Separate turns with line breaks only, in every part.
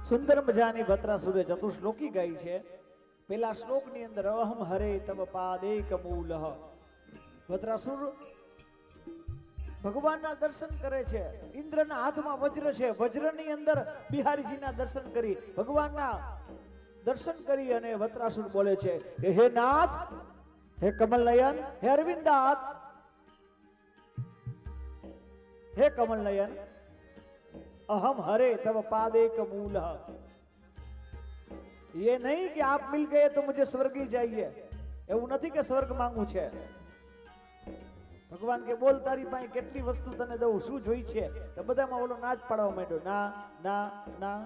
સુંદર મજાની ભત્રાસુરે ચતુશ્લોકી ગાઈ છે. પેલા શ્લોકની અંદર અહમ હરે તવ પાદેક મૂલઃ. ભત્રાસુર ભગવાનના દર્શન કરે છે. ઇન્દ્રના હાથમાં વજ્ર છે. વજ્રની અંદર બિહારીજીના દર્શન કરી, ભગવાનના દર્શન કરી અને ભત્રાસુર બોલે છે કે હે નાથ, હે કમલનયન, હે અરવિંદાત, हे कमल नयन, अहम हरे तब पादेक मूल. ये नहीं कि आप मिल गए तो मुझे स्वर्ग ही चाहिए, એવું નથી કે સ્વર્ગ માંગવું છે. ભગવાન કે બોલ તારી પાસે કેટલી વસ્તુ તને દઉં, શું જોઈ છે? તો બધામાં ઓલો ના જ પાડવા માંડ્યો. ના ના ના,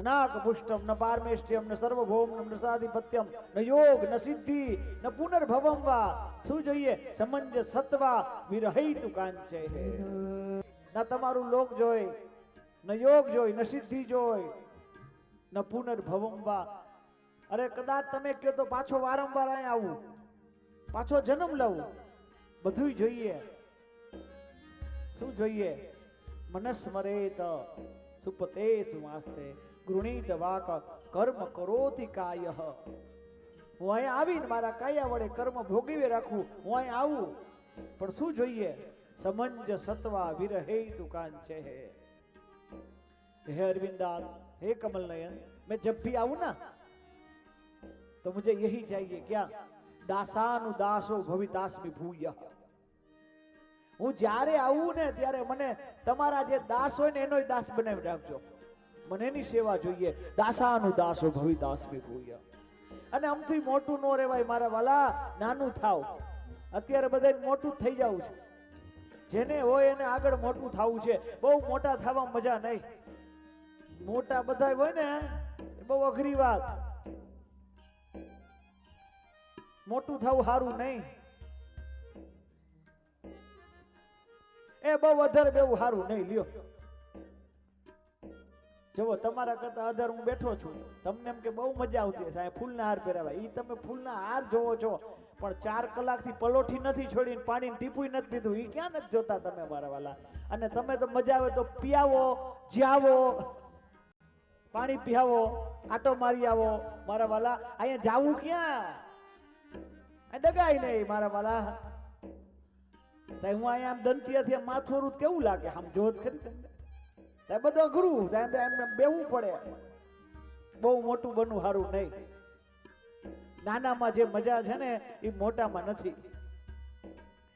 નાક પુષ્ટમ ન પારમેષ્ટ્યમ ન સર્વભૌમ ન સાધિપત્યમ ન યોગ ન સિદ્ધિ ન પુનર્ભવમ વા. શું જોઈએ? સમંજ સત્વા વિરહિતુ કાંચે. ન તમારું લોક જોઈ, ન યોગ જોઈ, ન સિદ્ધિ જોઈ, ન પુનર્ભવમ વા. અરે કદાચ તમે કહો તો પાછો વારંવાર અહીં આવું, પાછો જન્મ લઉં, બધું જોઈએ. શું જોઈએ? મનસ્મરેત સુપતે સુમાસ્તે ગૃણીત વાક કર્મ કરોતિ કાય. હું અહીં આવીને મારા કાયા વડે કર્મ ભોગવી રાખું. હું અહીં આવું, પણ શું જોઈએ? समंज सत्वा विरहेतु कांचे. हे अरविंदात, हे कमल नयन, मैं जब भी आऊं ना तो मुझे यही चाहिए. क्या? दासानु दासो भवितास्मि भूय. હું જ્યારે આવું ને ત્યારે મને તમારા જે દાસ હોય ને એનો દાસ બનાવી રાખજો. મને એની સેવા જોઈએ. દાસાનું દાસો ભવિતાસ્મિ ભૂય. અને આમથી મોટું નો રહેવાય મારા વાલા, નાનું થાવ. અત્યારે બધા મોટું થઈ જવું છે. જેને હોય એને આગળ મોટું થવું છે. બહુ મોટા થવા મજા નહીં. મોટા બધા હોય ને બહુ અઘરી વાત. મોટું થવું સારું નહીં. એ બહુ અધર બેવું સારું નહીં. લ્યો જુઓ, તમારા કરતા અધર હું બેઠો છું. તમને એમ કે બહુ મજા આવતી હશે ફૂલના હાર પહેરાવા. એ તમે ફૂલના હાર જોવો છો, પણ 4 કલાકથી પલોઠી નથી છોડીને પાણી ટીપુય નથી પીધું. એ ક્યાં નથી જોતા તમે મારા વાલા? અને તમે તો મજા આવે તો પિયાવો, જ્યાવો, પાણી પીયાવો, આટો મારી આવો મારા વાલા. અહીંયા જાવું ક્યાં? આ ડગાય નહીં મારા વાલા. હું અહીંયા આમ દંતિયાથી માથોરું કેવું લાગે? આમ જોત ખરી તમને? બધું અઘરું એમને બેવું પડે. બહુ મોટું બનવું સારું નહીં. નાનામાં જે મજા છે ને એ મોટામાં નથી.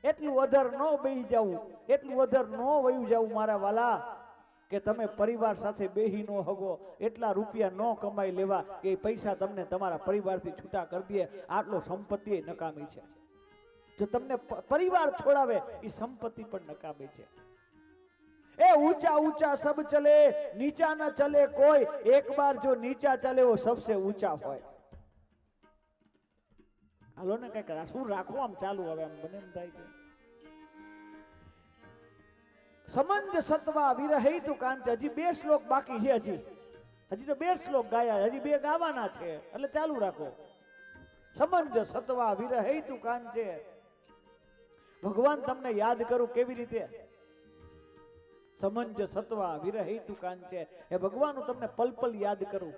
એટલું અધર ન બેહી જવું, એટલું અધર ન વયું જવું મારા વાલા, કે તમે પરિવાર સાથે બેહી ન હગો. એટલા રૂપિયા ન કમાઈ લેવા કે પૈસા તમને તમારા પરિવારથી છૂટા કરી દે. આટલો સંપત્તિ નકામી છે. જો તમને પરિવાર છોડાવે એ સંપત્તિ પણ નકામી છે. ए ऊंचा ऊंचा सब चले, नीचा न चले कोई. एक बार जो नीचा चले वो सबसे ऊंचा હોય. હાલો ને કઈક શું રાખો આમ ચાલુ. હવે આમ બને એમ થાય કે સમંજ સત્વા વિરહિતુ કાંચ. હજી 2 શ્લોક બાકી છે. હજી તો 2 શ્લોક ગાયા, હજી 2 ગાવાના છે, એટલે ચાલુ રાખો. સમંજ સત્વા વિરહિતુ કાંચે. ભગવાન તમને યાદ કરું કેવી રીતે? સમંજ સત્વા વિરહિતુ કાંચે. હે ભગવાન, હું તમને પલ પલ યાદ કરું.